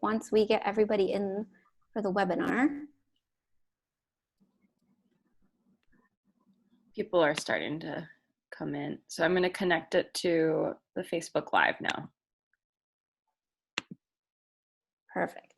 once we get everybody in for the webinar. People are starting to come in. So I'm going to connect it to the Facebook Live now. Perfect.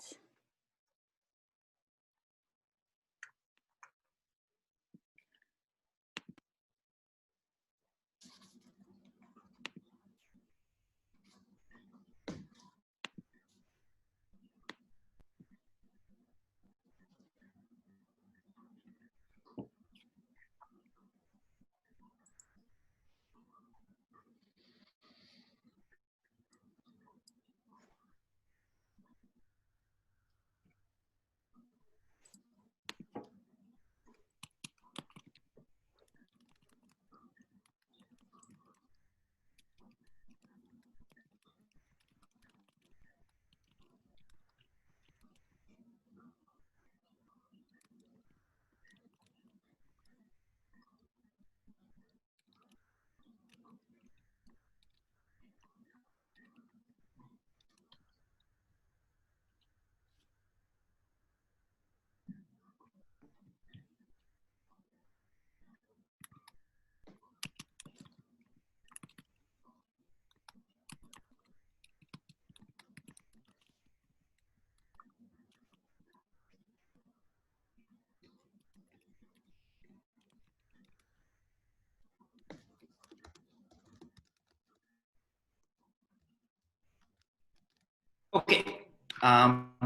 Okay,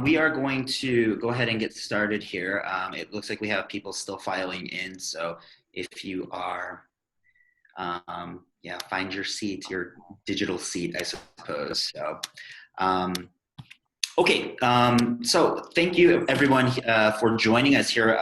we are going to go ahead and get started here. It looks like we have people still filing in, so if you are, find your seat, your digital seat, I suppose. So, so thank you everyone for joining us here.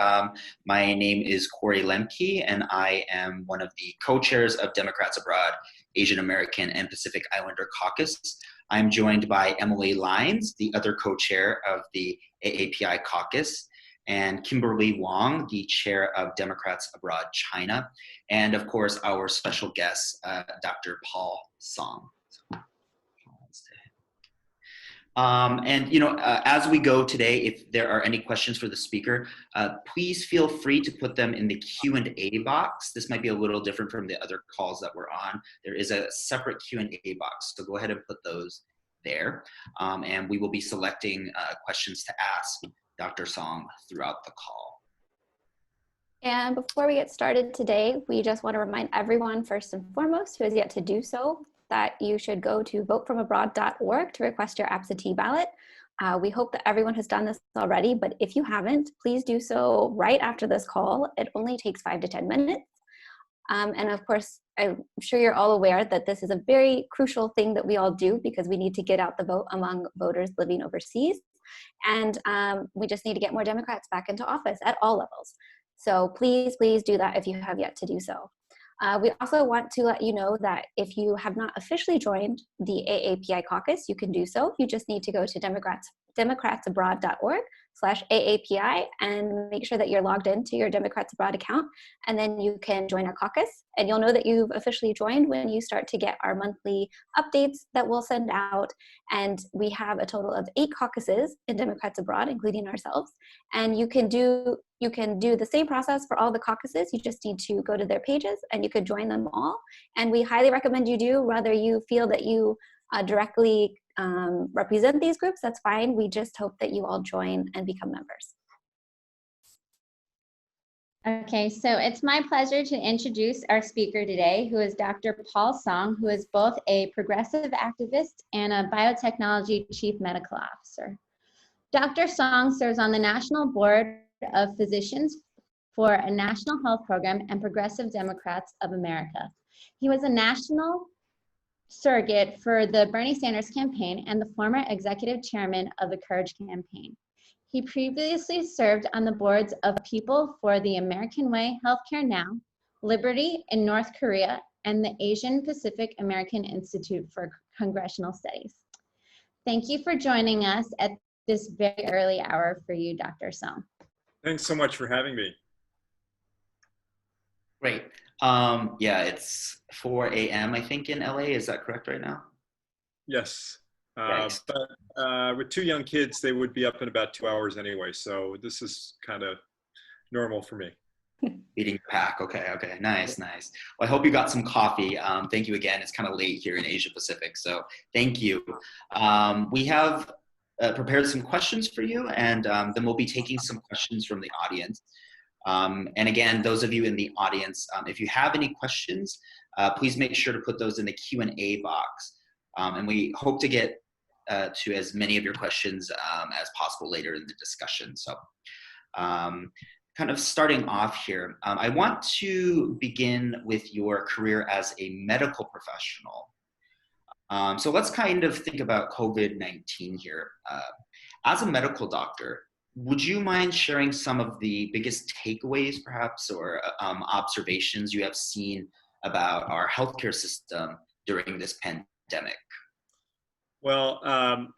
My name is Corey Lemke, and I am one of the co-chairs of Democrats Abroad Asian American and Pacific Islander Caucus. I'm joined by Emily Lines, the other co-chair of the AAPI Caucus, and Kimberly Wong, the chair of Democrats Abroad China, and of course our special guest, Dr. Paul Song. As we go today, if there are any questions for the speaker, please feel free to put them in the Q&A box. This might be a little different from the other calls that we're on. There is a separate Q&A box, so go ahead and put those there. And we will be selecting questions to ask Dr. Song throughout the call. And before we get started today, we just want to remind everyone, first and foremost, who has yet to do so, that you should go to votefromabroad.org to request your absentee ballot. We hope that everyone has done this already, but if you haven't, please do so right after this call. It only takes 5 to 10 minutes. And of course, I'm sure you're all aware that this is a very crucial thing that we all do because we need to get out the vote among voters living overseas. And we just need to get more Democrats back into office at all levels. So please, please do that if you have yet to do so. We also want to let you know that if you have not officially joined the AAPI caucus, you can do so. You just need to go to democratsabroad.org/AAPI and make sure that you're logged into your Democrats Abroad account, and then you can join our caucus. And you'll know that you've officially joined when you start to get our monthly updates that we'll send out. And we have a total of 8 caucuses in Democrats Abroad, including ourselves. And you can do the same process for all the caucuses. You just need to go to their pages and you could join them all. And we highly recommend you do, whether you feel that you directly represent these groups, that's fine. We just hope that you all join and become members. Okay, so it's my pleasure to introduce our speaker today, who is Dr. Paul Song, who is both a progressive activist and a biotechnology chief medical officer. Dr. Song serves on the National Board of Physicians for a National Health Program and Progressive Democrats of America. He was a national surrogate for the Bernie Sanders campaign and the former executive chairman of the Courage campaign. He previously served on the boards of People for the American Way, Healthcare Now, Liberty in North Korea, and the Asian Pacific American Institute for Congressional Studies. Thank you for joining us at this very early hour for you, Dr. Song. Thanks so much for having me. Great. Yeah, it's 4 a.m. I think in LA. Is that correct right now? Yes. Yikes. But with 2 young kids, they would be up in about 2 hours anyway. So this is kind of normal for me. Beating the pack. Okay. Nice. Well, I hope you got some coffee. Thank you again. It's kind of late here in Asia Pacific, so thank you. We have prepared some questions for you, and then we'll be taking some questions from the audience. And again, those of you in the audience, if you have any questions, please make sure to put those in the Q&A box. And we hope to get to as many of your questions as possible later in the discussion. So kind of starting off here, I want to begin with your career as a medical professional. So let's kind of think about COVID-19 here. As a medical doctor, would you mind sharing some of the biggest takeaways, perhaps, or observations you have seen about our healthcare system during this pandemic? Well,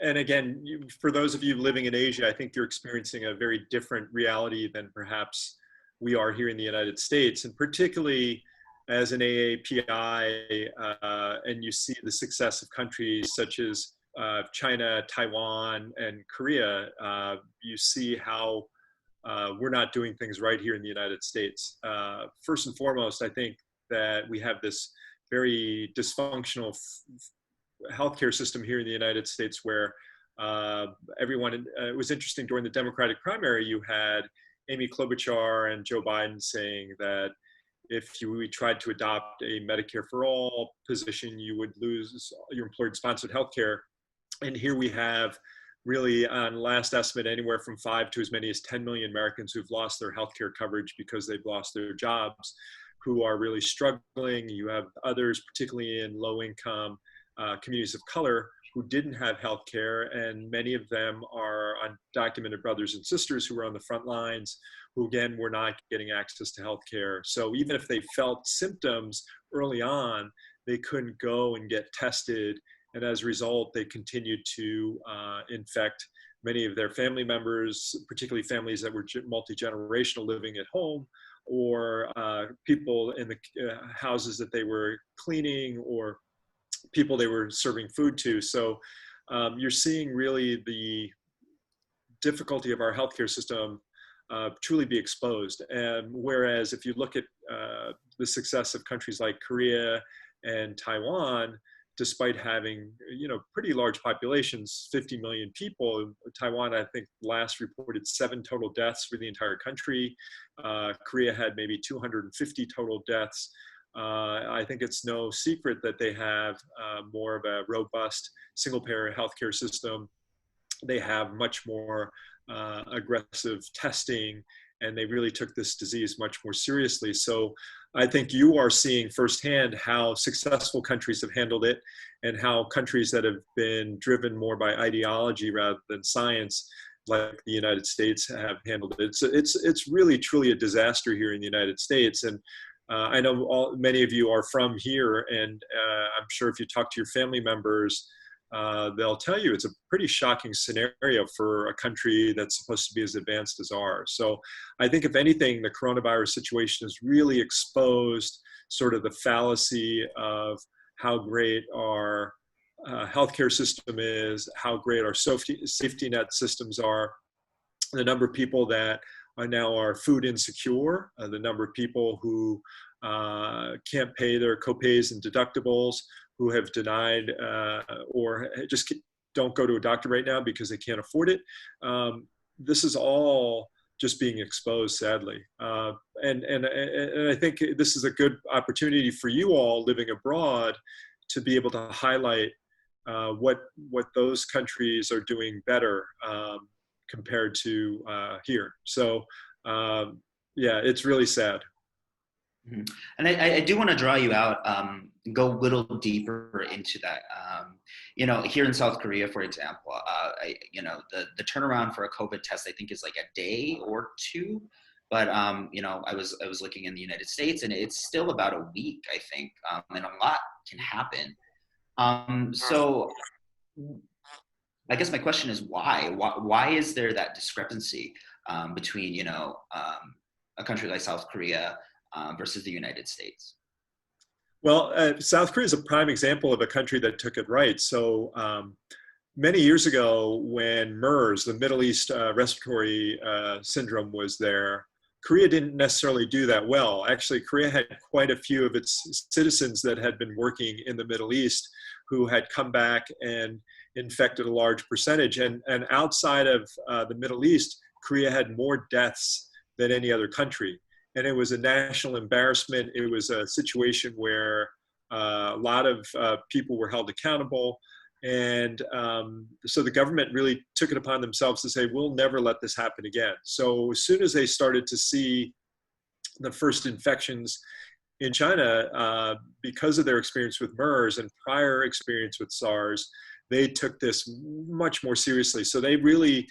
and again, for those of you living in Asia, I think you're experiencing a very different reality than perhaps we are here in the United States, and particularly as an AAPI, and you see the success of countries such as China, Taiwan, and Korea, you see how we're not doing things right here in the United States. First and foremost, I think that we have this very dysfunctional healthcare system here in the United States where everyone, it was interesting during the Democratic primary, you had Amy Klobuchar and Joe Biden saying that if we tried to adopt a Medicare for all position, you would lose your employer-sponsored healthcare. And here we have really, on last estimate, anywhere from 5 to as many as 10 million Americans who've lost their healthcare coverage because they've lost their jobs, who are really struggling. You have others, particularly in low-income communities of color, who didn't have health care, and many of them are undocumented brothers and sisters who were on the front lines, who again were not getting access to health care. So even if they felt symptoms early on, they couldn't go and get tested, and as a result, they continued to infect many of their family members, particularly families that were multi-generational living at home, or people in the houses that they were cleaning, or people they were serving food to. So you're seeing really the difficulty of our healthcare system truly be exposed. And whereas if you look at the success of countries like Korea and Taiwan, despite having, pretty large populations, 50 million people, Taiwan, I think, last reported 7 total deaths for the entire country. Korea had maybe 250 total deaths. I think it's no secret that they have more of a robust single-payer healthcare system. They have much more aggressive testing, and they really took this disease much more seriously. So I think you are seeing firsthand how successful countries have handled it, and how countries that have been driven more by ideology rather than science, like the United States, have handled it. It's really truly a disaster here in the United States. And I know many of you are from here, and I'm sure if you talk to your family members, they'll tell you it's a pretty shocking scenario for a country that's supposed to be as advanced as ours. So I think, if anything, the coronavirus situation has really exposed sort of the fallacy of how great our healthcare system is, how great our safety net systems are, the number of people that are food insecure, the number of people who can't pay their copays and deductibles, who have denied or just don't go to a doctor right now because they can't afford it. This is all just being exposed, sadly. And I think this is a good opportunity for you all living abroad to be able to highlight what those countries are doing better compared to here. So yeah, it's really sad. Mm-hmm. And I do want to draw you out, go a little deeper into that. Here in South Korea, for example, the turnaround for a COVID test, I think, is like a day or 2. But I was looking in the United States, and it's still about a week, I think, and a lot can happen. So I guess my question is why? Why is there that discrepancy between a country like South Korea versus the United States? Well, South Korea is a prime example of a country that took it right. So many years ago, when MERS, the Middle East respiratory syndrome, was there, Korea didn't necessarily do that well. Actually, Korea had quite a few of its citizens that had been working in the Middle East who had come back and infected a large percentage. And outside of the Middle East, Korea had more deaths than any other country. And it was a national embarrassment. It was a situation where a lot of people were held accountable. And so the government really took it upon themselves to say, we'll never let this happen again. So as soon as they started to see the first infections in China, because of their experience with MERS and prior experience with SARS, they took this much more seriously. So they really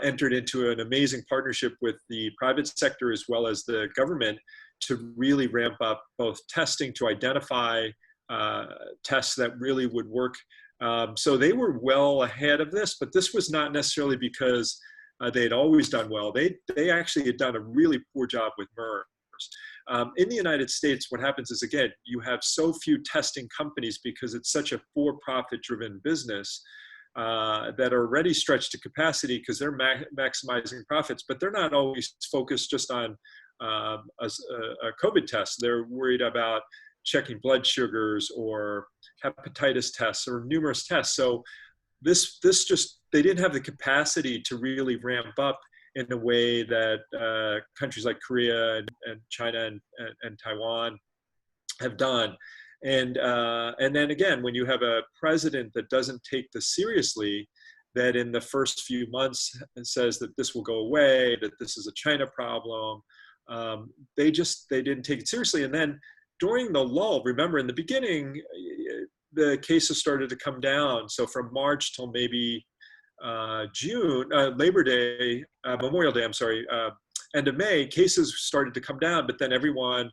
entered into an amazing partnership with the private sector as well as the government to really ramp up both testing to identify tests that really would work. So they were well ahead of this, but this was not necessarily because they had always done well. They actually had done a really poor job with MERS. In the United States, what happens is, again, you have so few testing companies because it's such a for-profit driven business that are already stretched to capacity because they're maximizing profits, but they're not always focused just on a COVID test. They're worried about checking blood sugars or hepatitis tests or numerous tests. So this just, they didn't have the capacity to really ramp up in a way that countries like Korea and China and Taiwan have done. And then again, when you have a president that doesn't take this seriously, that in the first few months says that this will go away, that this is a China problem, they didn't take it seriously. And then during the lull, remember in the beginning, the cases started to come down. So from March till maybe June, Labor Day, Memorial Day, I'm sorry, end of May, cases started to come down, but then everyone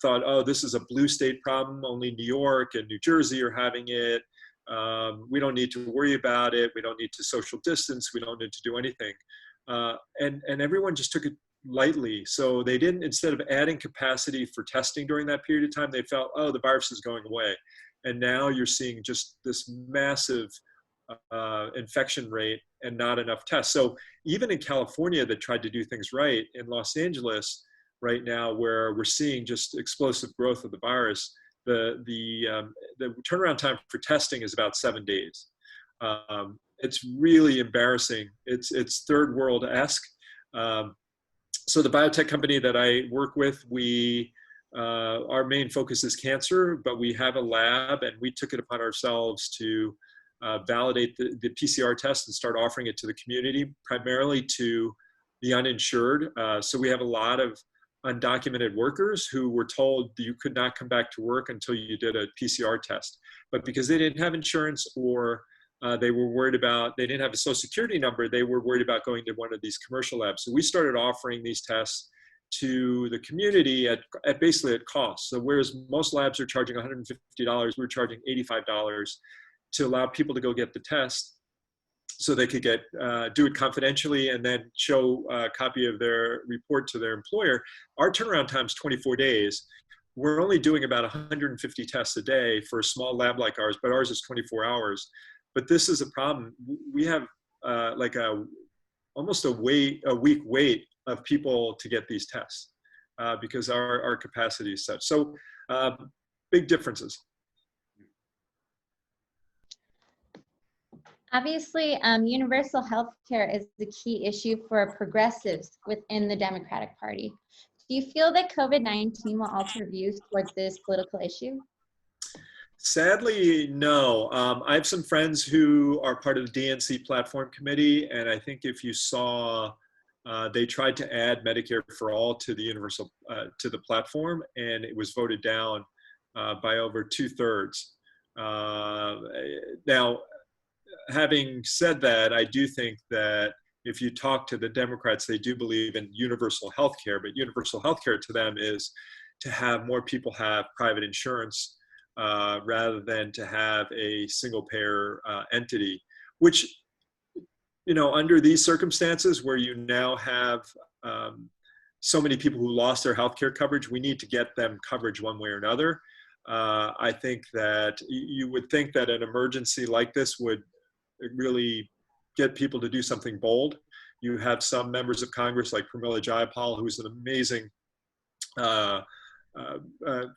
thought, oh, this is a blue state problem, only New York and New Jersey are having it. We don't need to worry about it. We don't need to social distance. We don't need to do anything. And everyone just took it lightly. So they didn't, instead of adding capacity for testing during that period of time, they felt, oh, the virus is going away. And now you're seeing just this massive infection rate and not enough tests. So even in California that tried to do things right, in Los Angeles right now, where we're seeing just explosive growth of the virus, the turnaround time for testing is about 7 days. It's really embarrassing. It's third world-esque. So the biotech company that I work with, our main focus is cancer, but we have a lab and we took it upon ourselves to validate the PCR test and start offering it to the community, primarily to the uninsured. So we have a lot of undocumented workers who were told you could not come back to work until you did a PCR test. But because they didn't have insurance or they were worried about, they didn't have a social security number, they were worried about going to one of these commercial labs. So we started offering these tests to the community at basically at cost. So whereas most labs are charging $150, we're charging $85 to allow people to go get the test so they could do it confidentially and then show a copy of their report to their employer. Our turnaround time is 24 days. We're only doing about 150 tests a day for a small lab like ours, but ours is 24 hours. But this is a problem. We have almost a week wait of people to get these tests because our capacity is such. So big differences. Obviously, universal health care is the key issue for progressives within the Democratic Party. Do you feel that COVID-19 will alter views towards this political issue? Sadly, no. I have some friends who are part of the DNC platform committee, and I think if you saw, they tried to add Medicare for all to the universal to the platform, and it was voted down by over 2/3. Now, having said that, I do think that if you talk to the Democrats, they do believe in universal health care, but universal health care to them is to have more people have private insurance rather than to have a single payer entity, which, you know, under these circumstances where you now have so many people who lost their healthcare coverage, we need to get them coverage one way or another. I think that you would think that an emergency like this would really get people to do something bold. You have some members of Congress like Pramila Jayapal, who's an amazing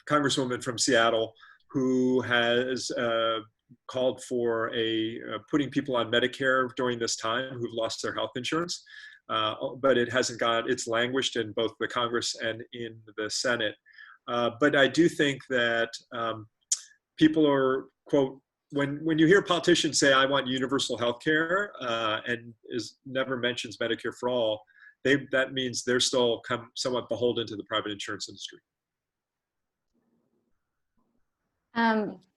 congresswoman from Seattle, who has called for putting people on Medicare during this time who've lost their health insurance. But it's languished in both the Congress and in the Senate. But I do think that people are, quote, when you hear politicians say, I want universal health care, and never mentions Medicare for all, that means they're still somewhat beholden to the private insurance industry.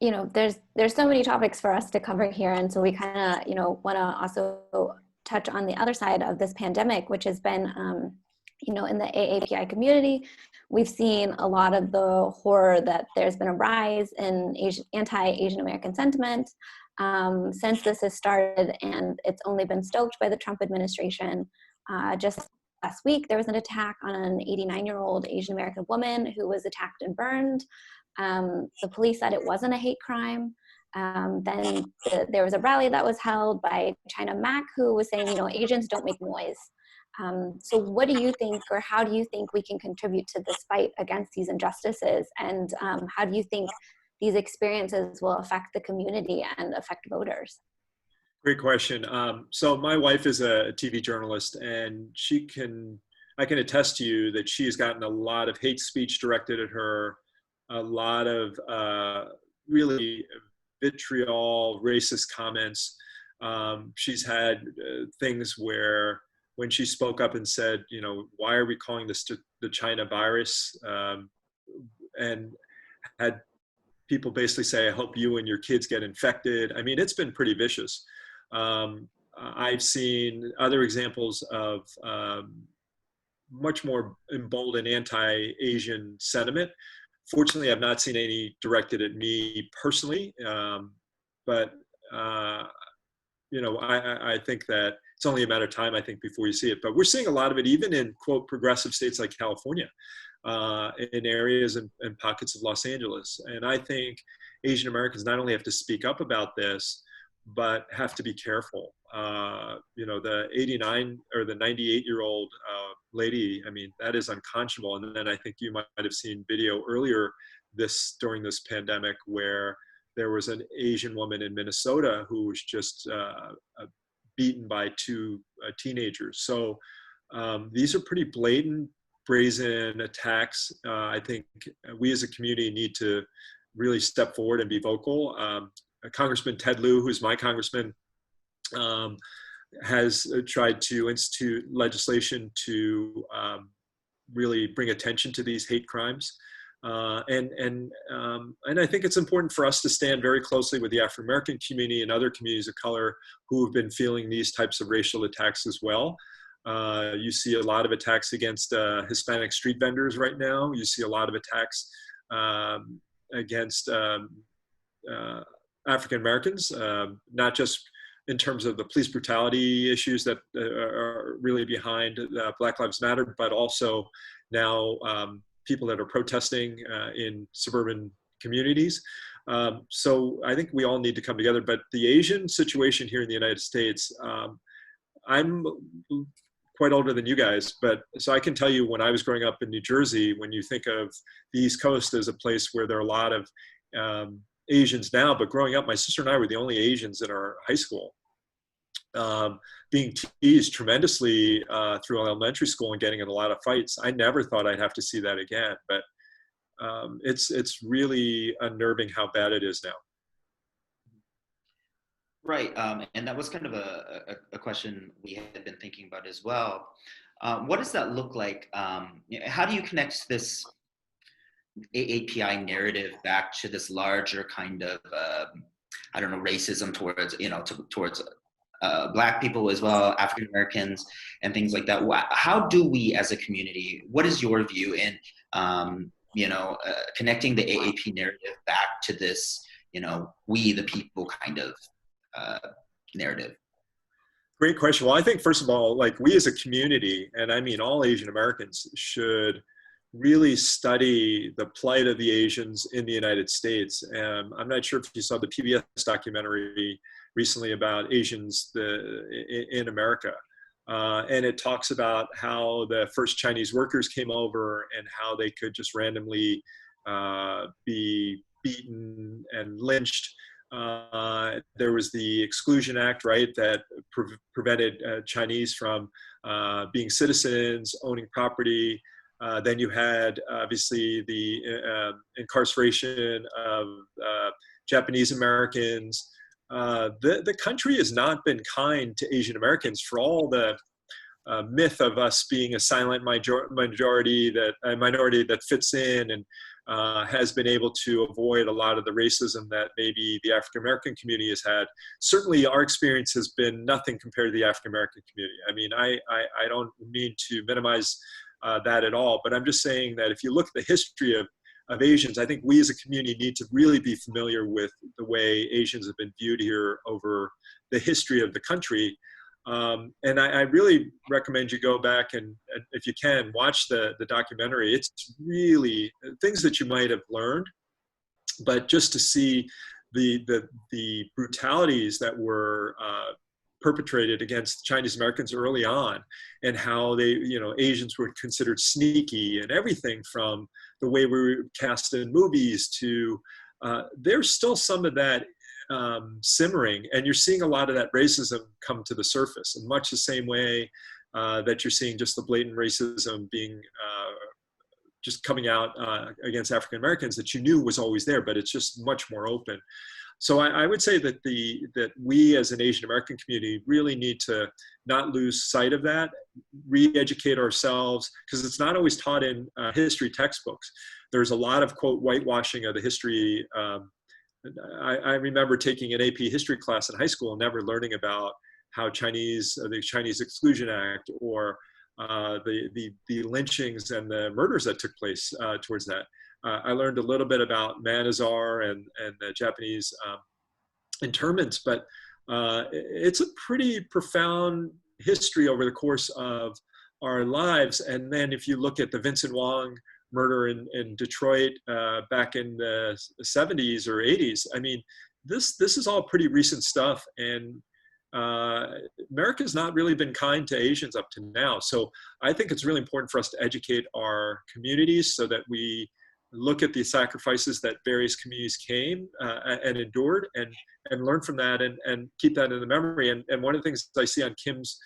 You know, there's so many topics for us to cover here, and so we kind of, you know, want to also touch on the other side of this pandemic, which has been, you know, in the AAPI community, we've seen a lot of the horror that there's been a rise in anti-Asian American sentiment since this has started, and it's only been stoked by the Trump administration. Just last week, there was an attack on an 89-year-old Asian American woman who was attacked and burned. The police said it wasn't a hate crime. Then there was a rally that was held by China Mac, who was saying, you know, Asians don't make noise. So what do you think, or how do you think we can contribute to this fight against these injustices? And how do you think these experiences will affect the community and affect voters? Great question. So my wife is a TV journalist, and I can attest to you that she has gotten a lot of hate speech directed at her, a lot of really vitriol, racist comments. She's had things where when she spoke up and said, you know, why are we calling this the China virus? And had people basically say, I hope you and your kids get infected. I mean, it's been pretty vicious. I've seen other examples of much more emboldened anti-Asian sentiment. Fortunately, I've not seen any directed at me personally, but you know, I think that it's only a matter of time, I think, before you see it. But we're seeing a lot of it even in, quote, progressive states like California, in areas and pockets of Los Angeles. And I think Asian Americans not only have to speak up about this, but have to be careful. You know, the 89 or the 98-year-old lady, I mean, that is unconscionable. And then I think you might have seen video earlier during this pandemic where there was an Asian woman in Minnesota who was just beaten by two teenagers. So these are pretty blatant, brazen attacks. I think we as a community need to really step forward and be vocal. Congressman Ted Lieu, who's my congressman, has tried to institute legislation to really bring attention to these hate crimes. And I think it's important for us to stand very closely with the African-American community and other communities of color who have been feeling these types of racial attacks as well. You see a lot of attacks against Hispanic street vendors right now. You see a lot of attacks against African Americans, not just in terms of the police brutality issues that are really behind Black Lives Matter, but also now people that are protesting in suburban communities. So I think we all need to come together. But the Asian situation here in the United States, I'm quite older than you guys, but so I can tell you when I was growing up in New Jersey, when you think of the East Coast as a place where there are a lot of Asians now, but growing up, my sister and I were the only Asians in our high school, being teased tremendously through elementary school and getting in a lot of fights. I never thought I'd have to see that again, but it's really unnerving how bad it is now. Right, and that was kind of a question we had been thinking about as well. What does that look like? How do you connect this AAPI narrative back to this larger kind of, I don't know, racism towards, you know, towards Black people as well, African Americans, and things like that? How do we as a community, what is your view in, you know, connecting the AAP narrative back to this, you know, we the people kind of narrative? Great question. Well, I think first of all, like we as a community, and I mean all Asian Americans, should really study the plight of the Asians in the United States. I'm not sure if you saw the PBS documentary recently about Asians in America. And it talks about how the first Chinese workers came over and how they could just randomly be beaten and lynched. There was the Exclusion Act, right, that prevented Chinese from being citizens, owning property. Then you had, obviously, the incarceration of Japanese Americans. The country has not been kind to Asian Americans for all the myth of us being a silent minority that fits in and has been able to avoid a lot of the racism that maybe the African American community has had. Certainly, our experience has been nothing compared to the African American community. I mean, I don't mean to minimize that at all, but I'm just saying that if you look at the history of Asians, I think we as a community need to really be familiar with the way Asians have been viewed here over the history of the country. And I really recommend you go back and if you can, watch the documentary. It's really things that you might have learned, but just to see the brutalities that were perpetrated against Chinese Americans early on, and how they, Asians were considered sneaky, and everything from the way we were cast in movies to there's still some of that simmering, and you're seeing a lot of that racism come to the surface in much the same way that you're seeing just the blatant racism being just coming out against African Americans that you knew was always there, but it's just much more open. So I would say that that we as an Asian American community really need to not lose sight of that, re-educate ourselves, because it's not always taught in history textbooks. There's a lot of, quote, whitewashing of the history. I remember taking an AP history class in high school and never learning about how the Chinese Exclusion Act, or the lynchings and the murders that took place towards that. I learned a little bit about Manazar and the Japanese internments, but it's a pretty profound history over the course of our lives. And then if you look at the Vincent Wong murder in Detroit back in the 70s or 80s, I mean, this is all pretty recent stuff, and America's not really been kind to Asians up to now. So I think it's really important for us to educate our communities so that we look at the sacrifices that various communities came and endured, and learn from that, and keep that in the memory. And one of the things I see on Kim's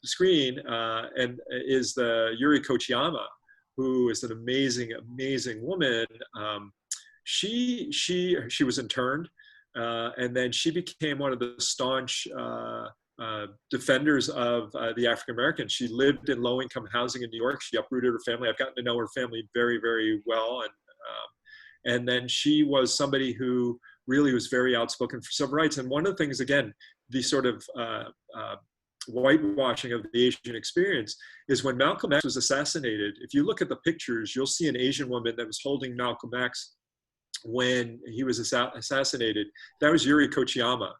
screen and is the Yuri Kochiyama, who is an amazing, amazing woman. She was interned, and then she became one of the staunch defenders of the African Americans. She lived in low-income housing in New York. She uprooted her family. I've gotten to know her family very, very well, and then she was somebody who really was very outspoken for civil rights. And one of the things, again, the sort of whitewashing of the Asian experience is when Malcolm X was assassinated. If you look at the pictures, you'll see an Asian woman that was holding Malcolm X when he was assassinated. That was Yuri Kochiyama.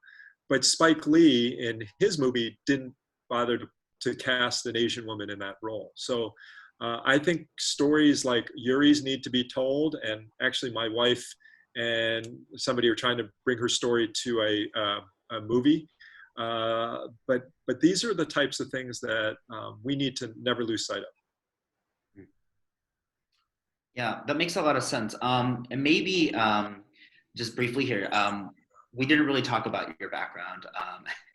But Spike Lee in his movie didn't bother to cast an Asian woman in that role. So I think stories like Yuri's need to be told. And actually my wife and somebody are trying to bring her story to a movie. But these are the types of things that we need to never lose sight of. Yeah, that makes a lot of sense. And maybe just briefly here, we didn't really talk about your background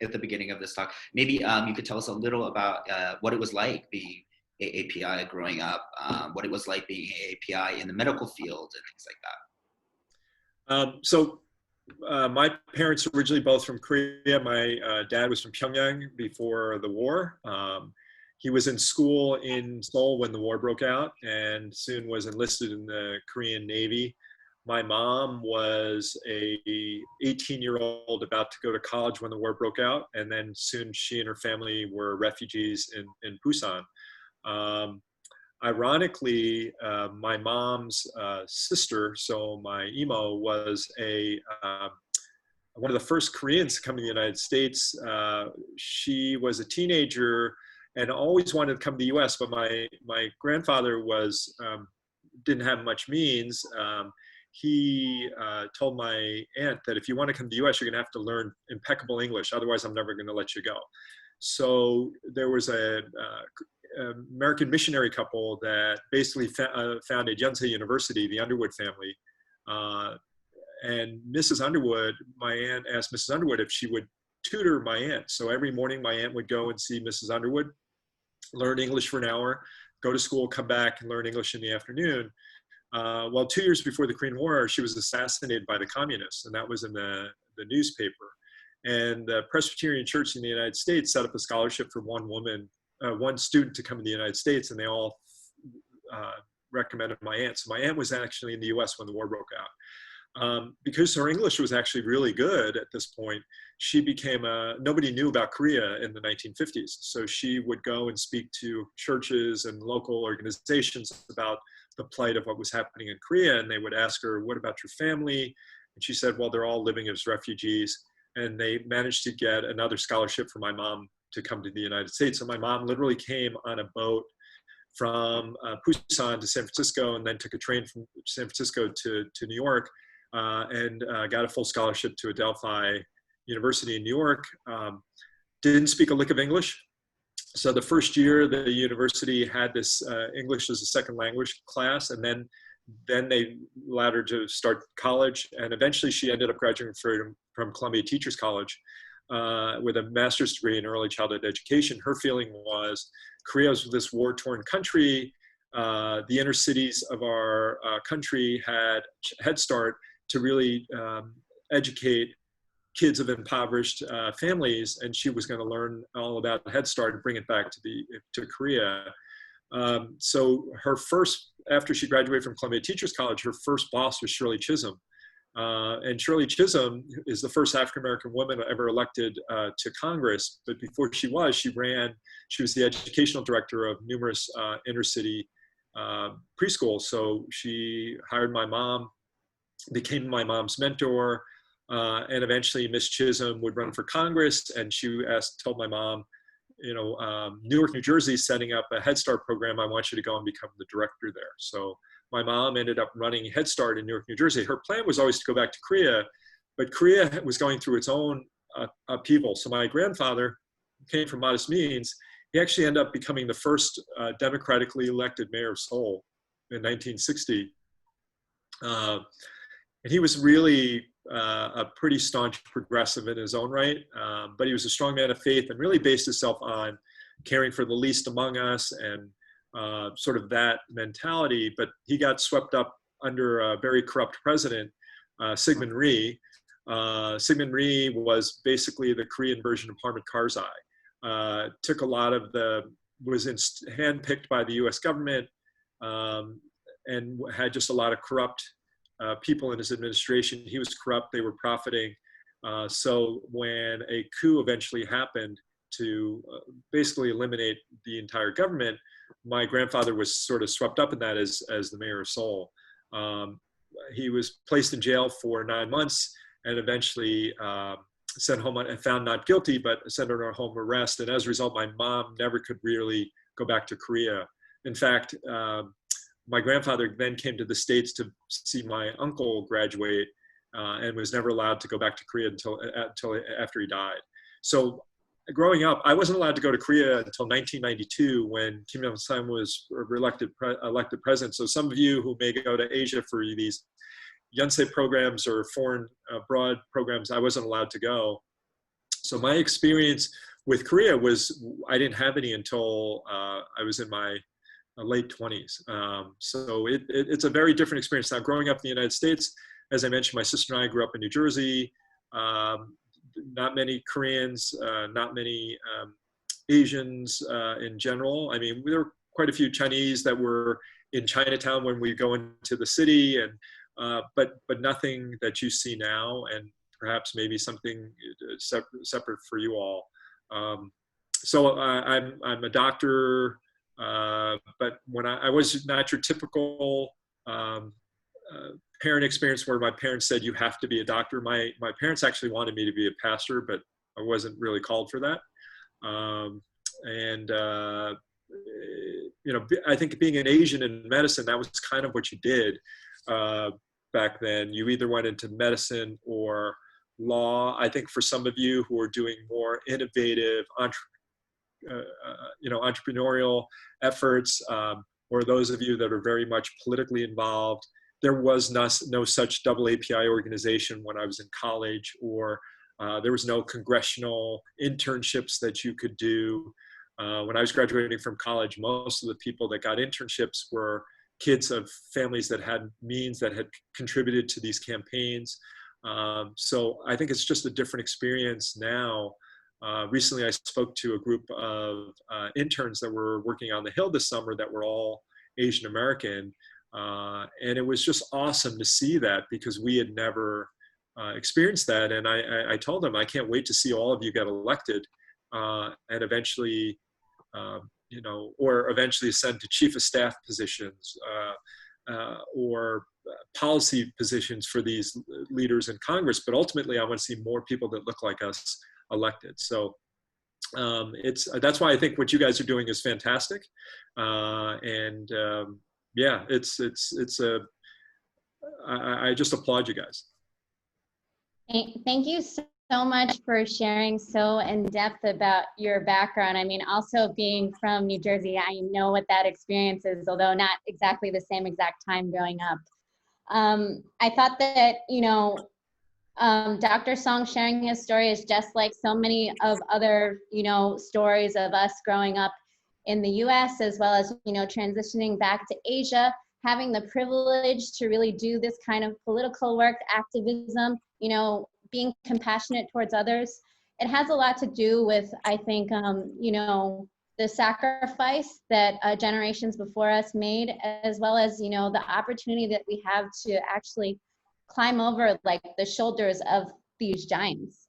at the beginning of this talk. Maybe you could tell us a little about what it was like being AAPI growing up, what it was like being AAPI in the medical field and things like that. So my parents are originally both from Korea. My dad was from Pyongyang before the war. He was in school in Seoul when the war broke out, and soon was enlisted in the Korean Navy. My mom was a 18-year-old about to go to college when the war broke out, and then soon she and her family were refugees in Busan. Ironically, my mom's sister, so my Imo, was one of the first Koreans to come to the United States. She was a teenager and always wanted to come to the US, but my grandfather didn't have much means. he told my aunt that if you want to come to the US, you're going to have to learn impeccable English. Otherwise, I'm never going to let you go. So there was a American missionary couple that basically founded Yonsei University, the Underwood family. And Mrs. Underwood, my aunt asked Mrs. Underwood if she would tutor my aunt. So every morning my aunt would go and see Mrs. Underwood, learn English for an hour, go to school, come back and learn English in the afternoon. Well, 2 years before the Korean War, she was assassinated by the communists, and that was in the newspaper. And the Presbyterian Church in the United States set up a scholarship for one student to come to the United States, and they all recommended my aunt. So my aunt was actually in the US when the war broke out. Because her English was actually really good at this point, she became nobody knew about Korea in the 1950s. So she would go and speak to churches and local organizations about the plight of what was happening in Korea. And they would ask her, what about your family? And she said, well, they're all living as refugees. And they managed to get another scholarship for my mom to come to the United States. So my mom literally came on a boat from Busan to San Francisco, and then took a train from San Francisco to New York, and got a full scholarship to Adelphi University in New York. Didn't speak a lick of English. So the first year, the university had this English as a second language class, and then they allowed her to start college. And eventually she ended up graduating from Columbia Teachers College with a master's degree in early childhood education. Her feeling was Korea was this war-torn country. The inner cities of our country had Head Start to really educate kids of impoverished families, and she was going to learn all about Head Start and bring it back to Korea. So after she graduated from Columbia Teachers College, her first boss was Shirley Chisholm. And Shirley Chisholm is the first African-American woman ever elected to Congress. But before she was the educational director of numerous inner city preschools. So she hired my mom, became my mom's mentor, and eventually Miss Chisholm would run for Congress. And she told my mom, Newark, New Jersey is setting up a Head Start program. I want you to go and become the director there. So my mom ended up running Head Start in Newark, New Jersey. Her plan was always to go back to Korea, but Korea was going through its own upheaval. So my grandfather came from modest means. He actually ended up becoming the first democratically elected mayor of Seoul in 1960. And he was really a pretty staunch progressive in his own right, but he was a strong man of faith and really based himself on caring for the least among us and sort of that mentality. But he got swept up under a very corrupt president, Syngman Rhee. Syngman Rhee was basically the Korean version of Hamid Karzai. Took a lot of was handpicked by the US government, and had just a lot of corrupt people in his administration. He was corrupt, they were profiting. So when a coup eventually happened to basically eliminate the entire government, my grandfather was sort of swept up in that as the mayor of Seoul. He was placed in jail for 9 months and eventually sent home and found not guilty, but sent under home arrest. And as a result, my mom never could really go back to Korea. In fact, my grandfather then came to the States to see my uncle graduate and was never allowed to go back to Korea until after he died. So growing up, I wasn't allowed to go to Korea until 1992 when Kim Il-sung was elected president. So some of you who may go to Asia for these Yonsei programs or foreign abroad programs, I wasn't allowed to go. So my experience with Korea was, I didn't have any until I was in my late 20s. So it's a very different experience. Now, growing up in the United States, as I mentioned, my sister and I grew up in New Jersey. Not many Koreans, not many Asians in general. I mean, there were quite a few Chinese that were in Chinatown when we go into the city, and but nothing that you see now, and perhaps maybe something separate for you all. So I'm a doctor, but when I was not your typical parent experience where my parents said you have to be a doctor. My parents actually wanted me to be a pastor, but I wasn't really called for that. I think being an Asian in medicine, that was kind of what you did. back then. You either went into medicine or law. I think for some of you who are doing more innovative, entrepreneurial efforts, or those of you that are very much politically involved, there was no such AAPI organization when I was in college, or there was no congressional internships that you could do. When I was graduating from college, most of the people that got internships were kids of families that had means, that had contributed to these campaigns. So I think it's just a different experience now. Recently, I spoke to a group of interns that were working on the Hill this summer that were all Asian American. And it was just awesome to see that, because we had never experienced that. And I told them, I can't wait to see all of you get elected and eventually, or eventually ascend to chief of staff positions or policy positions for these leaders in Congress. But ultimately, I want to see more people that look like us elected. So that's why I think what you guys are doing is fantastic. Yeah, I just applaud you guys. Thank you so much for sharing so in depth about your background. I mean, also being from New Jersey, I know what that experience is, although not exactly the same exact time growing up. I thought that, Dr. Song sharing his story is just like so many of other, stories of us growing up in the US, as well as, transitioning back to Asia, having the privilege to really do this kind of political work, activism, being compassionate towards others. It has a lot to do with, I think, the sacrifice that generations before us made, as well as, the opportunity that we have to actually climb over like the shoulders of these giants.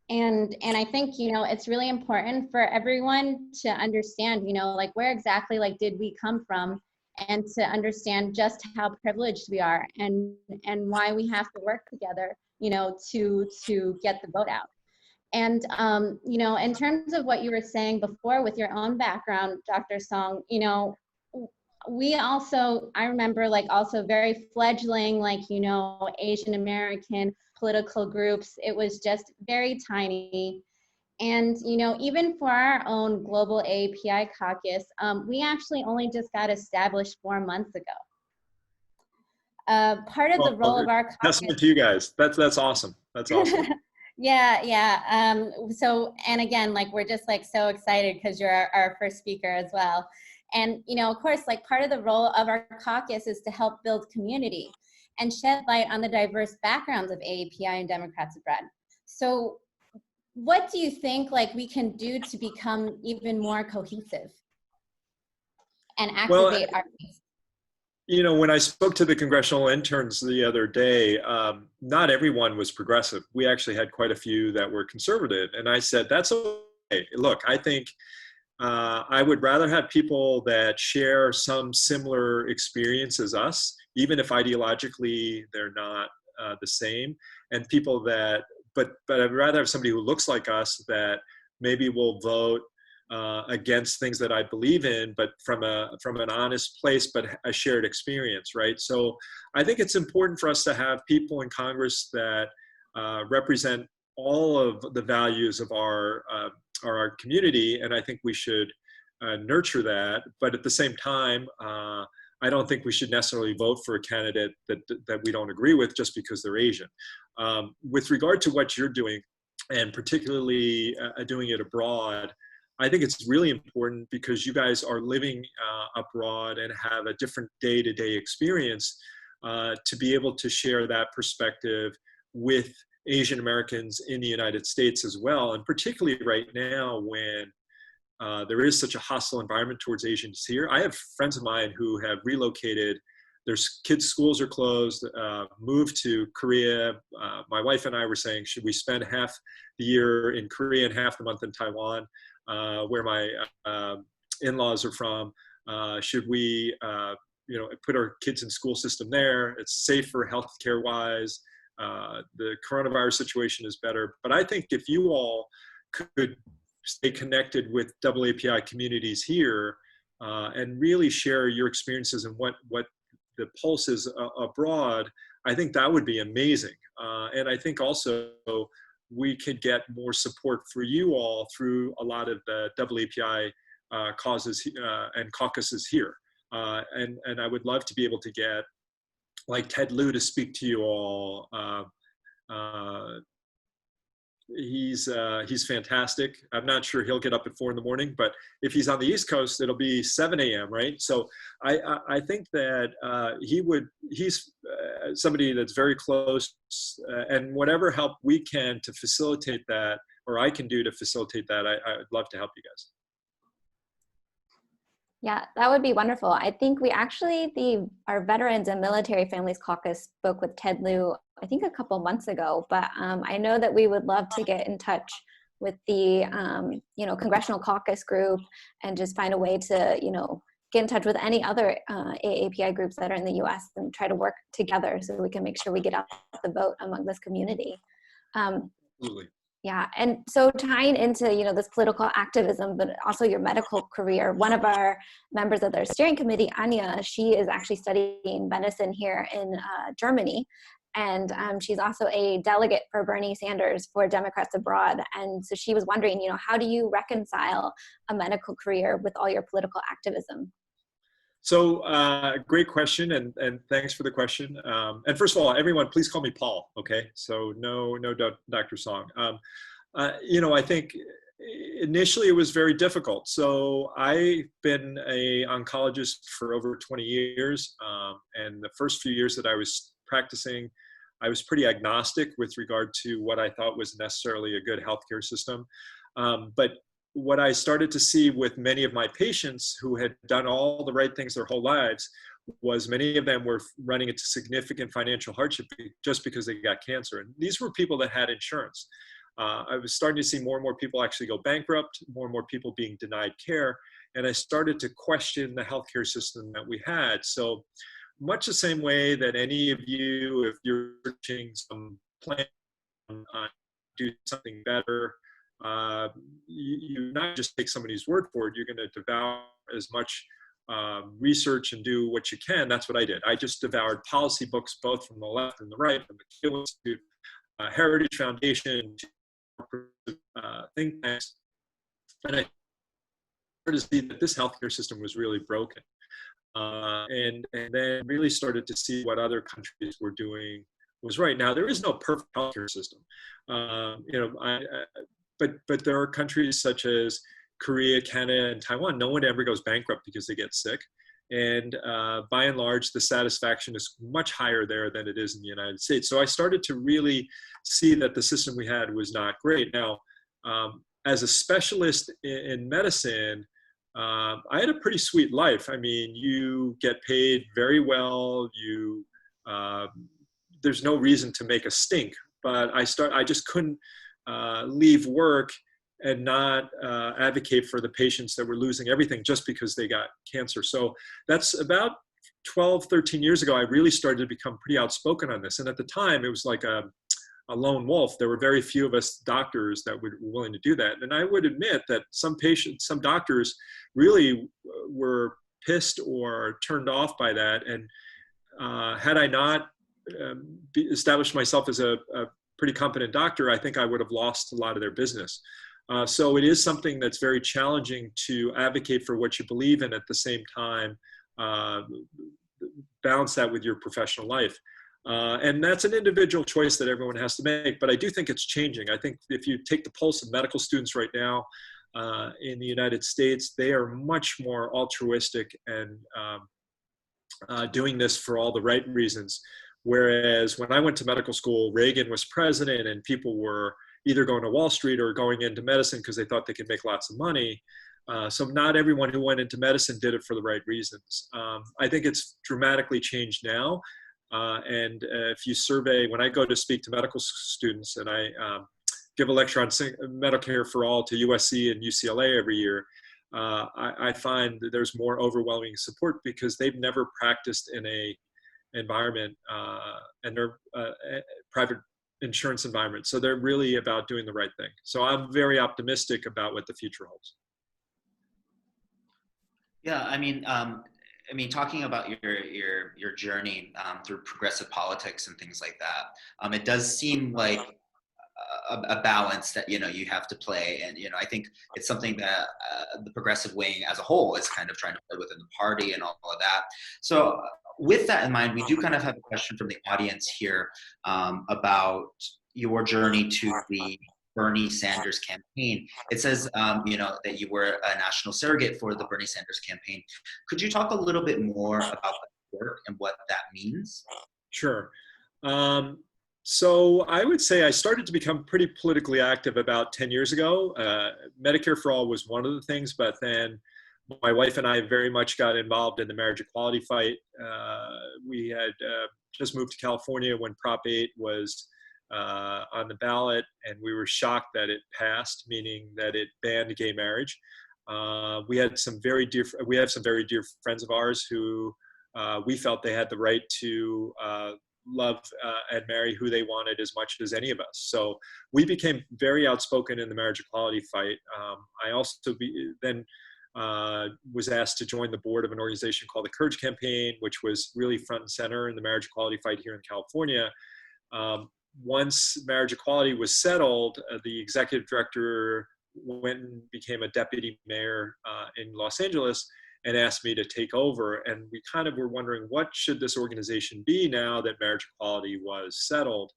And I think, it's really important for everyone to understand, like where exactly like did we come from, and to understand just how privileged we are, and why we have to work together, to get the vote out. And, in terms of what you were saying before with your own background, Dr. Song, we also, I remember like also very fledgling, like, Asian American political groups. It was just very tiny. And, even for our own global AAPI caucus, we actually only just got established 4 months ago. Part of the role of our caucus— Testament to you guys. That's awesome. That's awesome. Yeah. So, and again, like, we're just like so excited because you're our first speaker as well. And, of course, like part of the role of our caucus is to help build community and shed light on the diverse backgrounds of AAPI and Democrats Abroad. So what do you think like we can do to become even more cohesive and activate our base? When I spoke to the congressional interns the other day, not everyone was progressive. We actually had quite a few that were conservative. And I said, that's okay. Look, I think I would rather have people that share some similar experience as us, even if ideologically they're not the same, and people that, but I'd rather have somebody who looks like us that maybe will vote against things that I believe in, but from an honest place, but a shared experience, right? So I think it's important for us to have people in Congress that represent all of the values of our community, and I think we should nurture that. But at the same time, I don't think we should necessarily vote for a candidate that we don't agree with just because they're Asian. With regard to what you're doing, and particularly doing it abroad, I think it's really important because you guys are living abroad and have a different day-to-day experience to be able to share that perspective with Asian Americans in the United States as well. And particularly right now when there is such a hostile environment towards Asians here. I have friends of mine who have relocated. Their kids' schools are closed, moved to Korea. My wife and I were saying, should we spend half the year in Korea and half the month in Taiwan, where my in-laws are from? Should we put our kids in school system there? It's safer healthcare wise. The coronavirus situation is better. But I think if you all could stay connected with AAPI communities here and really share your experiences and what the pulse is abroad, I think that would be amazing. And I think also we could get more support for you all through a lot of the AAPI causes and caucuses here. And I would love to be able to get like Ted Lieu to speak to you all. He's fantastic. I'm not sure he'll get up at 4 in the morning, but if he's on the East Coast, it'll be 7 a.m. right? So I think that he's somebody that's very close, and whatever help we can to facilitate that, or I can do to facilitate that, I'd love to help you guys. Yeah, that would be wonderful. I think we actually, our Veterans and Military Families Caucus spoke with Ted Lieu, I think a couple months ago, but I know that we would love to get in touch with the, Congressional Caucus group and just find a way to, get in touch with any other AAPI groups that are in the US and try to work together so we can make sure we get out the vote among this community. Absolutely. Yeah, and so tying into, this political activism, but also your medical career, one of our members of their steering committee, Anya, she is actually studying medicine here in Germany. And she's also a delegate for Bernie Sanders for Democrats Abroad. And so she was wondering, how do you reconcile a medical career with all your political activism? So great question, and thanks for the question. And first of all, everyone, please call me Paul, okay? So no Dr. Song. I think initially it was very difficult. So I've been an oncologist for over 20 years, and the first few years that I was practicing, I was pretty agnostic with regard to what I thought was necessarily a good healthcare system. But what I started to see with many of my patients who had done all the right things their whole lives was many of them were running into significant financial hardship just because they got cancer. And these were people that had insurance. I was starting to see more and more people actually go bankrupt, more and more people being denied care. And I started to question the healthcare system that we had. So much the same way that any of you, if you're searching some plan on do something better, you not just take somebody's word for it, you're going to devour as much research and do what you can. That's what I did. I just devoured policy books, both from the left and the right, from the Kiel Institute, Heritage Foundation, think tanks. And I started to see that this healthcare system was really broken. And then really started to see what other countries were doing was right. Now, there is no perfect healthcare system. But there are countries such as Korea, Canada, and Taiwan. No one ever goes bankrupt because they get sick. And by and large, the satisfaction is much higher there than it is in the United States. So I started to really see that the system we had was not great. Now, as a specialist in medicine, I had a pretty sweet life. I mean, you get paid very well. There's no reason to make a stink. But I just couldn't leave work and not advocate for the patients that were losing everything just because they got cancer. So that's about 12, 13 years ago, I really started to become pretty outspoken on this. And at the time, it was like a lone wolf. There were very few of us doctors that were willing to do that. And I would admit that some doctors really were pissed or turned off by that. And had I not established myself as a pretty competent doctor, I think I would have lost a lot of their business. So it is something that's very challenging to advocate for what you believe in at the same time, balance that with your professional life. And that's an individual choice that everyone has to make, but I do think it's changing. I think if you take the pulse of medical students right now in the United States, they are much more altruistic and doing this for all the right reasons. Whereas when I went to medical school, Reagan was president and people were either going to Wall Street or going into medicine because they thought they could make lots of money. So not everyone who went into medicine did it for the right reasons. I think it's dramatically changed now. And if you survey, when I go to speak to medical students and I give a lecture on Medicare for All to USC and UCLA every year, I find that there's more overwhelming support because they've never practiced in a environment and they're private insurance environment. So they're really about doing the right thing. So I'm very optimistic about what the future holds. Yeah, I mean, I mean, talking about your journey through progressive politics and things like that, it does seem like a balance that you have to play, and I think it's something that the progressive wing as a whole is kind of trying to play within the party and all of that. So, with that in mind, we do kind of have a question from the audience here about your journey to the Bernie Sanders campaign. It says, that you were a national surrogate for the Bernie Sanders campaign. Could you talk a little bit more about that work and what that means? Sure. So I would say I started to become pretty politically active about 10 years ago. Medicare for All was one of the things, but then my wife and I very much got involved in the marriage equality fight. We had just moved to California when Prop 8 was on the ballot, and we were shocked that it passed, meaning that it banned gay marriage. We have some very dear friends of ours who we felt they had the right to love and marry who they wanted as much as any of us. So we became very outspoken in the marriage equality fight. I also then was asked to join the board of an organization called the Courage Campaign, which was really front and center in the marriage equality fight here in California. Once marriage equality was settled, the executive director went and became a deputy mayor in Los Angeles and asked me to take over. And we kind of were wondering, what should this organization be now that marriage equality was settled?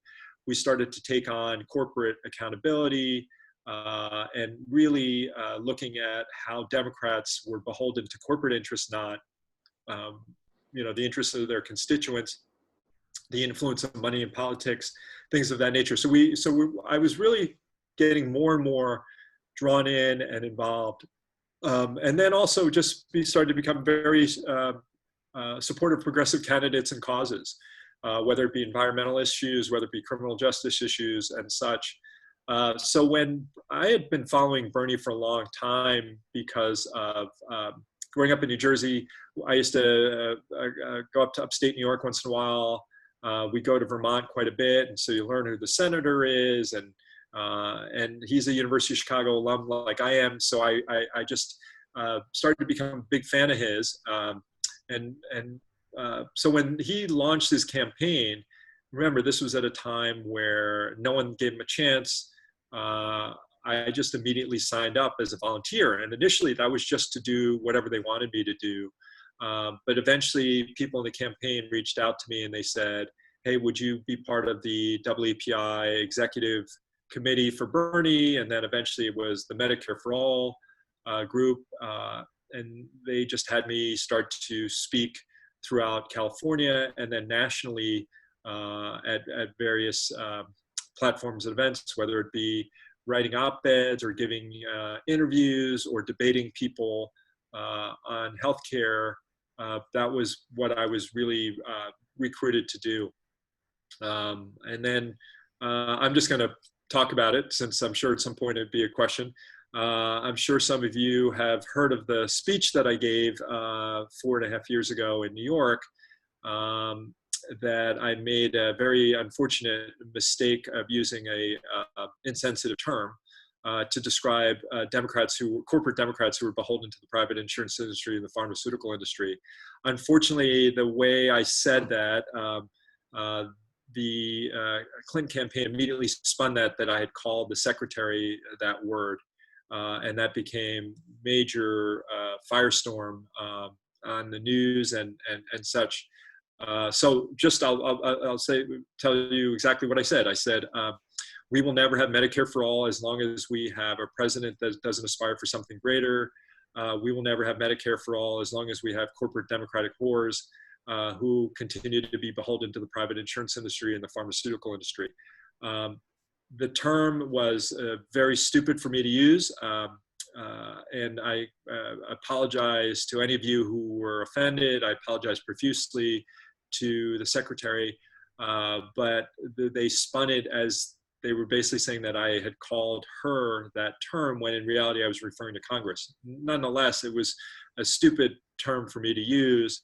We started to take on corporate accountability and really looking at how Democrats were beholden to corporate interests, not the interests of their constituents, the influence of money in politics, things of that nature. So I was really getting more and more drawn in and involved. And then also just started to become very supportive of progressive candidates and causes, whether it be environmental issues, whether it be criminal justice issues and such. So when I had been following Bernie for a long time because of growing up in New Jersey, I used to go up to upstate New York once in a while. We go to Vermont quite a bit, and so you learn who the senator is, and he's a University of Chicago alum like I am. So I just started to become a big fan of his. So when he launched his campaign, remember, this was at a time where no one gave him a chance. I just immediately signed up as a volunteer. And initially that was just to do whatever they wanted me to do. But eventually people in the campaign reached out to me and they said, hey, would you be part of the AAPI executive committee for Bernie? And then eventually it was the Medicare for All group. And they just had me start to speak throughout California and then nationally at various platforms and events, whether it be writing op-eds or giving interviews or debating people on healthcare. That was what I was really recruited to do. And then I'm just going to talk about it, since I'm sure at some point it'd be a question. I'm sure some of you have heard of the speech that I gave 4.5 years ago in New York, that I made a very unfortunate mistake of using a insensitive term to describe corporate Democrats who were beholden to the private insurance industry and the pharmaceutical industry. Unfortunately, the way I said that, the Clinton campaign immediately spun that I had called the secretary that word, and that became major firestorm on the news and such. So just I'll tell you exactly what I said. I said, we will never have Medicare for all as long as we have a president that doesn't aspire for something greater. We will never have Medicare for all as long as we have corporate Democratic whores who continue to be beholden to the private insurance industry and the pharmaceutical industry. The term was very stupid for me to use, and I apologize to any of you who were offended. I apologize profusely to the secretary, but they spun it as they were basically saying that I had called her that term, when in reality I was referring to Congress. Nonetheless, it was a stupid term for me to use,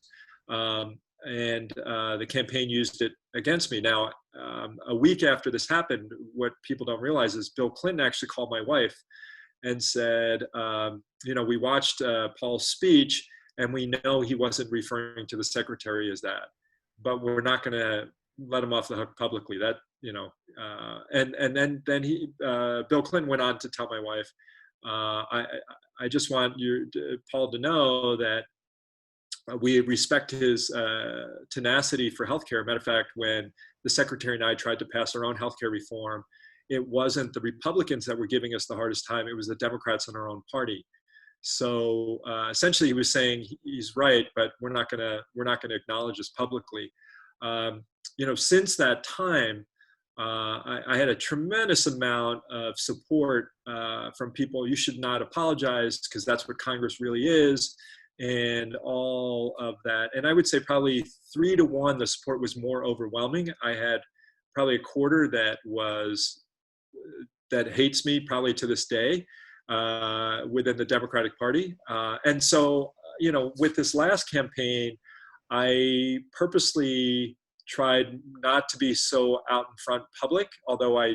and the campaign used it against me. Now, a week after this happened, what people don't realize is Bill Clinton actually called my wife and said, we watched Paul's speech, and we know he wasn't referring to the secretary as that, but we're not going to let him off the hook publicly. That, you know, and then he, Bill Clinton went on to tell my wife, I just want you, Paul, to know that we respect his tenacity for healthcare. Matter of fact, when the secretary and I tried to pass our own healthcare reform, it wasn't the Republicans that were giving us the hardest time. It was the Democrats in our own party. So essentially, he was saying he's right, but we're not gonna acknowledge this publicly. You know, since that time, I had a tremendous amount of support from people. You should not apologize because that's what Congress really is, and all of that. And I would say probably 3-to-1, the support was more overwhelming. I had probably a quarter that hates me probably to this day within the Democratic Party. And so, you know, with this last campaign, I purposely tried not to be so out in front public, although I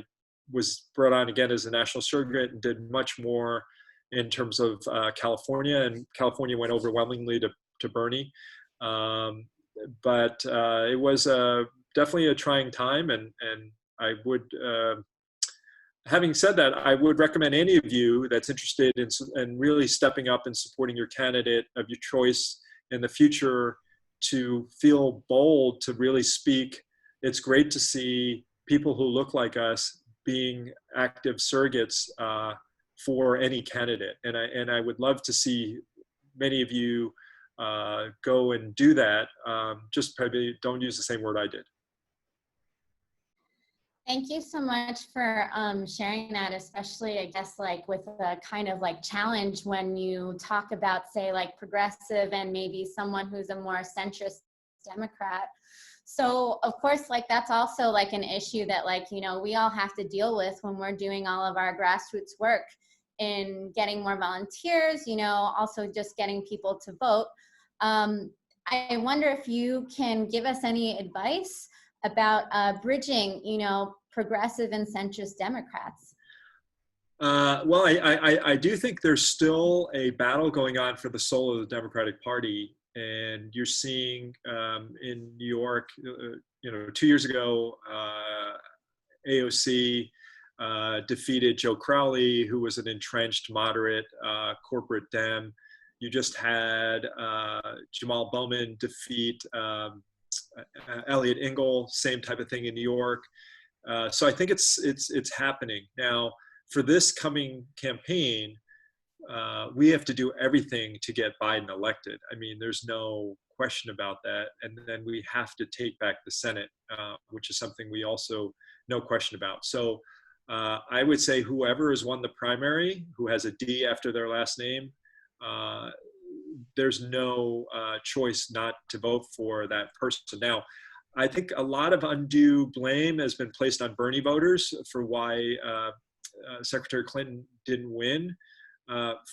was brought on again as a national surrogate and did much more in terms of California, and California went overwhelmingly to Bernie. But it was definitely a trying time, and I would, having said that, I would recommend any of you that's interested in really stepping up and supporting your candidate of your choice in the future to feel bold to really speak. It's great to see people who look like us being active surrogates for any candidate. And I would love to see many of you go and do that. Just probably don't use the same word I did. Thank you so much for sharing that, especially, I guess, like with the kind of like challenge when you talk about, say, like progressive and maybe someone who's a more centrist Democrat. So of course, like that's also like an issue that, like, you know, we all have to deal with when we're doing all of our grassroots work in getting more volunteers, you know, also just getting people to vote. I wonder if you can give us any advice about bridging, you know, progressive and centrist Democrats. Well, I do think there's still a battle going on for the soul of the Democratic Party. And you're seeing in New York, you know, 2 years ago, AOC defeated Joe Crowley, who was an entrenched moderate corporate Dem. You just had Jamal Bowman defeat Elliot Engel, same type of thing in New York. So I think it's happening now. For this coming campaign, we have to do everything to get Biden elected. I mean, there's no question about that. And then we have to take back the Senate, which is something we also no question about. So I would say whoever has won the primary, who has a D after their last name, there's no choice not to vote for that person. Now, I think a lot of undue blame has been placed on Bernie voters for why Secretary Clinton didn't win.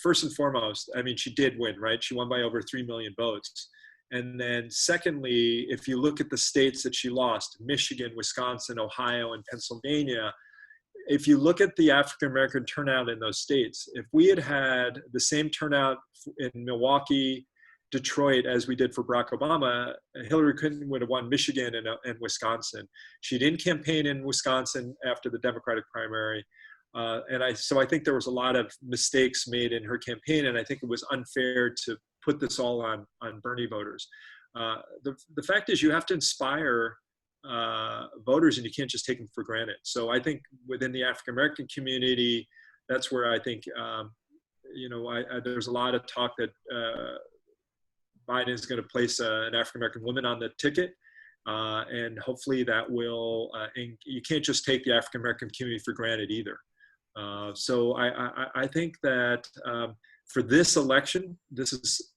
First and foremost, I mean, she did win, right? She won by over 3 million votes. And then secondly, if you look at the states that she lost, Michigan, Wisconsin, Ohio, and Pennsylvania, if you look at the African-American turnout in those states, if we had had the same turnout in Milwaukee, Detroit, as we did for Barack Obama, Hillary Clinton would have won Michigan and Wisconsin. She didn't campaign in Wisconsin after the Democratic primary. So I think there was a lot of mistakes made in her campaign, and I think it was unfair to put this all on Bernie voters. The fact is you have to inspire voters, and you can't just take them for granted. So I think within the African-American community, that's where I think, you know, there's a lot of talk that Biden is going to place an African-American woman on the ticket. And hopefully that will, and you can't just take the African-American community for granted either. So I think that for this election, this is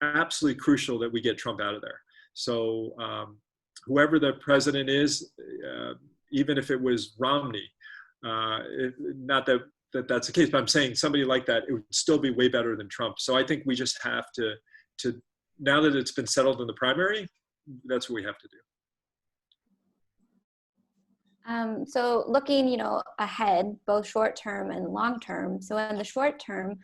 absolutely crucial that we get Trump out of there. So whoever the president is, even if it was Romney, not that that's the case, but I'm saying somebody like that, it would still be way better than Trump. So I think we just have to now that it's been settled in the primary, that's what we have to do. So looking, ahead, both short term and long term. So in the short term,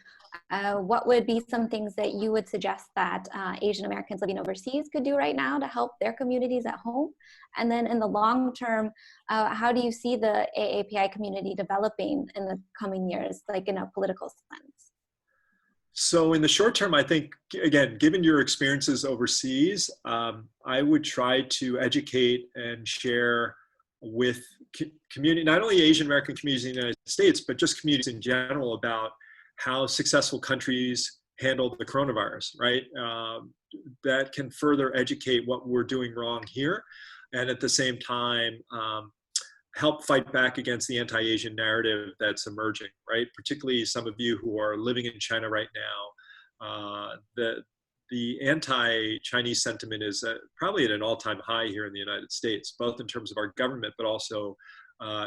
what would be some things that you would suggest that Asian Americans living overseas could do right now to help their communities at home? And then in the long term, how do you see the AAPI community developing in the coming years, like in a political sense? So in the short term, I think, again, given your experiences overseas, I would try to educate and share with community, not only Asian American communities in the United States, but just communities in general about how successful countries handle the coronavirus, right? That can further educate what we're doing wrong here. And at the same time, help fight back against the anti-Asian narrative that's emerging, right? Particularly some of you who are living in China right now. The anti-Chinese sentiment is probably at an all-time high here in the United States, both in terms of our government, but also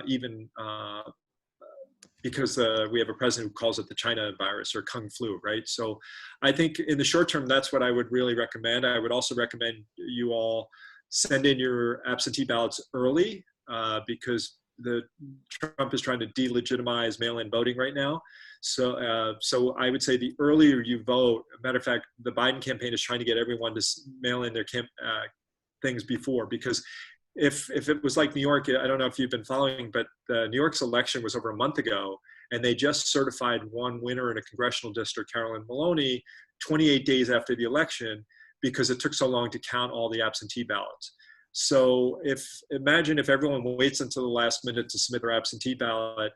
even because we have a president who calls it the China virus or Kung flu, right? So I think in the short term, that's what I would really recommend. I would also recommend you all send in your absentee ballots early because Trump is trying to delegitimize mail-in voting right now. So I would say the earlier you vote, matter of fact, the Biden campaign is trying to get everyone to mail in their things before, because if it was like New York, I don't know if you've been following, but New York's election was over a month ago, and they just certified one winner in a congressional district, Carolyn Maloney, 28 days after the election, because it took so long to count all the absentee ballots. So imagine if everyone waits until the last minute to submit their absentee ballot,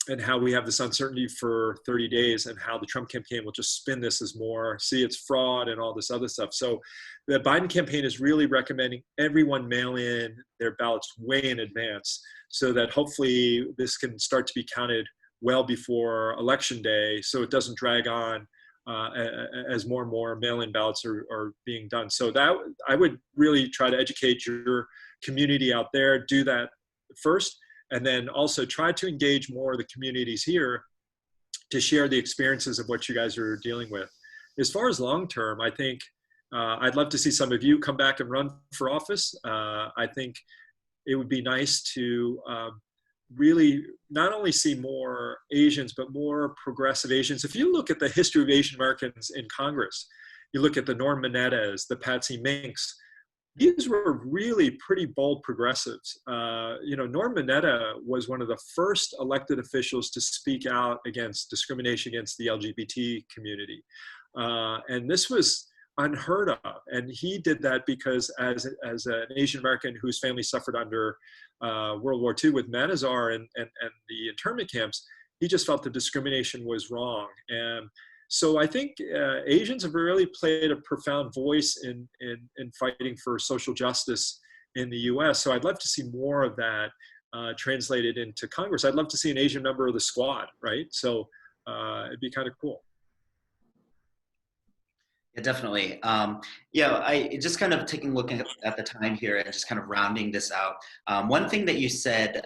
and how we have this uncertainty for 30 days and how the Trump campaign will just spin this as more, see, it's fraud and all this other stuff. So the Biden campaign is really recommending everyone mail in their ballots way in advance so that hopefully this can start to be counted well before election day, so it doesn't drag on as more and more mail-in ballots are being done. So that I would really try to educate your community out there, do that first, and then also try to engage more of the communities here to share the experiences of what you guys are dealing with. As far as long-term, I think I'd love to see some of you come back and run for office. I think it would be nice to really not only see more Asians, but more progressive Asians. If you look at the history of Asian Americans in Congress, you look at the Norm Minettas, the Patsy Minks, these were really pretty bold progressives. Norm Minetta was one of the first elected officials to speak out against discrimination against the LGBT community. And this was unheard of. And he did that because as an Asian American whose family suffered under World War II with Manazar and the internment camps, he just felt the discrimination was wrong. And so I think Asians have really played a profound voice in fighting for social justice in the US. So I'd love to see more of that translated into Congress. I'd love to see an Asian member of the squad, right? So it'd be kind of cool. Yeah, definitely. I just kind of taking a look at the time here and just kind of rounding this out. One thing that you said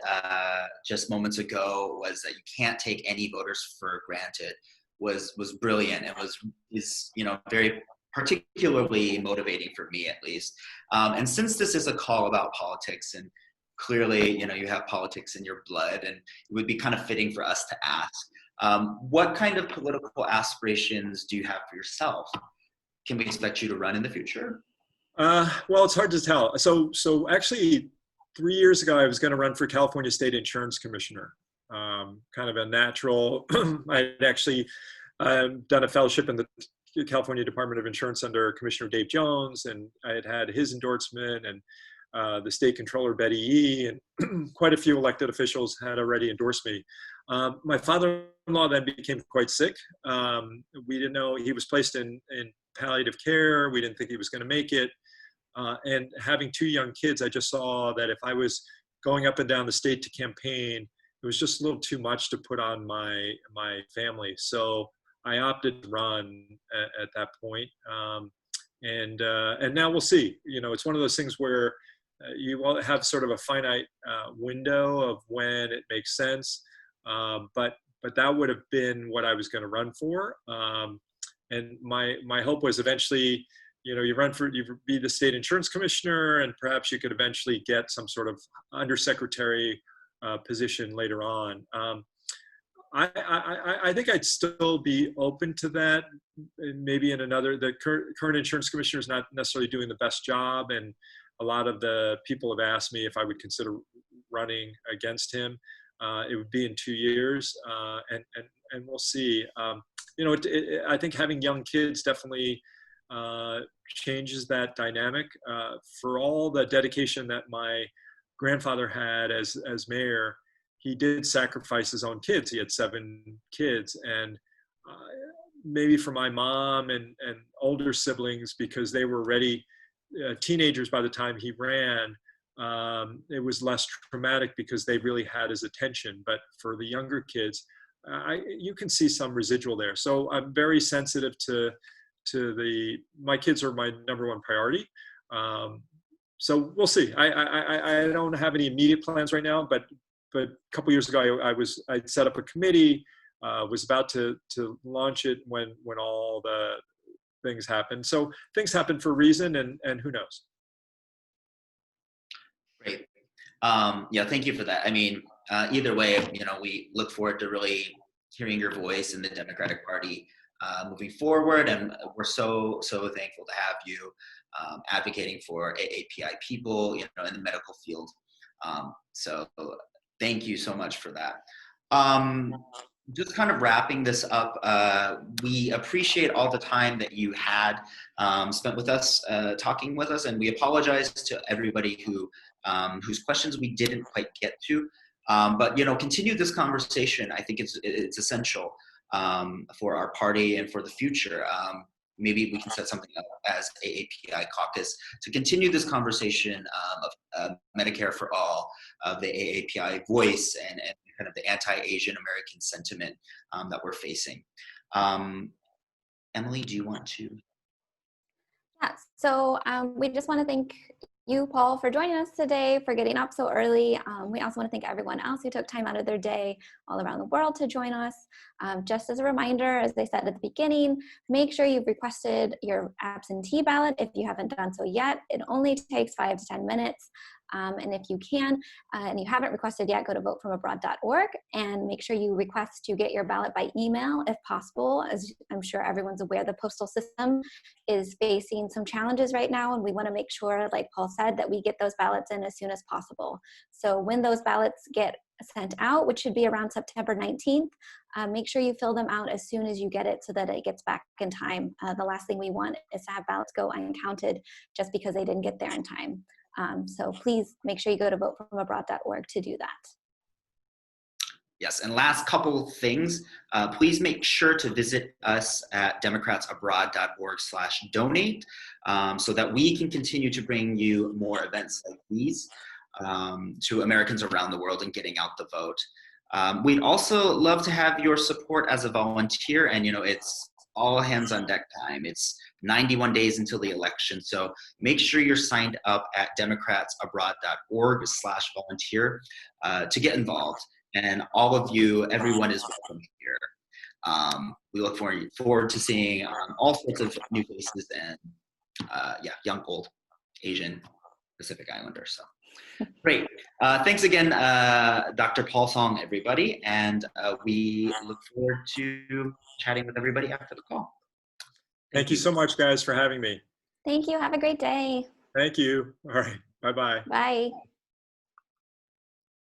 just moments ago was that you can't take any voters for granted was brilliant. It is very particularly motivating for me, at least. And since this is a call about politics, and clearly you have politics in your blood, and it would be kind of fitting for us to ask, what kind of political aspirations do you have for yourself? Can we expect you to run in the future? Well, it's hard to tell. So actually, 3 years ago, I was going to run for California State Insurance Commissioner. Kind of a natural. I'd actually done a fellowship in the California Department of Insurance under Commissioner Dave Jones, and I had his endorsement, and the state controller Betty Yee, and quite a few elected officials had already endorsed me. My father-in-law then became quite sick. We didn't know he was placed in palliative care. We didn't think he was going to make it. And having 2 young kids, I just saw that if I was going up and down the state to campaign, it was just a little too much to put on my family. So I opted to run at that point. And now we'll see. It's one of those things where you will have sort of a finite window of when it makes sense. But that would have been what I was going to run for. And my hope was eventually you be the state insurance commissioner, and perhaps you could eventually get some sort of undersecretary position later on. I think I'd still be open to that. Maybe the current insurance commissioner is not necessarily doing the best job, and a lot of the people have asked me if I would consider running against him. It would be in 2 years, and we'll see. I think having young kids definitely changes that dynamic. For all the dedication that my grandfather had as mayor, he did sacrifice his own kids. He had 7 kids, and maybe for my mom and older siblings, because they were already teenagers by the time he ran, it was less traumatic because they really had his attention. But for the younger kids, you can see some residual there. So I'm very sensitive to my kids are my #1 priority. So we'll see. I don't have any immediate plans right now, but a couple years ago, I'd set up a committee, was about to launch it when all the things happened. So things happen for a reason, and who knows? Great. Yeah, thank you for that. I mean, either way, we look forward to really hearing your voice in the Democratic Party moving forward, and we're so thankful to have you advocating for AAPI people, in the medical field. So thank you so much for that. Just kind of wrapping this up, we appreciate all the time that you had spent with us, talking with us, and we apologize to everybody whose questions we didn't quite get to. But continue this conversation. I think it's essential for our party and for the future. Maybe we can set something up as AAPI Caucus to continue this conversation of Medicare for all, of the AAPI voice, and kind of the anti-Asian American sentiment that we're facing. Emily, do you want to? Yeah, so we just want to thank you, Paul, for joining us today, for getting up so early. We also want to thank everyone else who took time out of their day all around the world to join us. Just as a reminder, as I said at the beginning, make sure you've requested your absentee ballot if you haven't done so yet. It only takes 5 to 10 minutes. And if you can, and you haven't requested yet, go to votefromabroad.org and make sure you request to get your ballot by email if possible. As I'm sure everyone's aware, the postal system is facing some challenges right now, and we want to make sure, like Paul said, that we get those ballots in as soon as possible. So when those ballots get sent out, which should be around September 19th, make sure you fill them out as soon as you get it so that it gets back in time. The last thing we want is to have ballots go uncounted just because they didn't get there in time. So please make sure you go to votefromabroad.org to do that. Yes, and last couple things, please make sure to visit us at democratsabroad.org/donate so that we can continue to bring you more events like these to Americans around the world and getting out the vote. We'd also love to have your support as a volunteer, and it's all hands on deck time. It's 91 days until the election, so make sure you're signed up at democratsabroad.org/volunteer to get involved. And all of you, everyone is welcome here. We look forward to seeing all sorts of new faces and young, old, Asian, Pacific Islanders. So great. Thanks again, Dr. Paul Song, everybody. And we look forward to chatting with everybody after the call. Thank you so much, guys, for having me. Thank you. Have a great day. Thank you. All right. Bye-bye. Bye.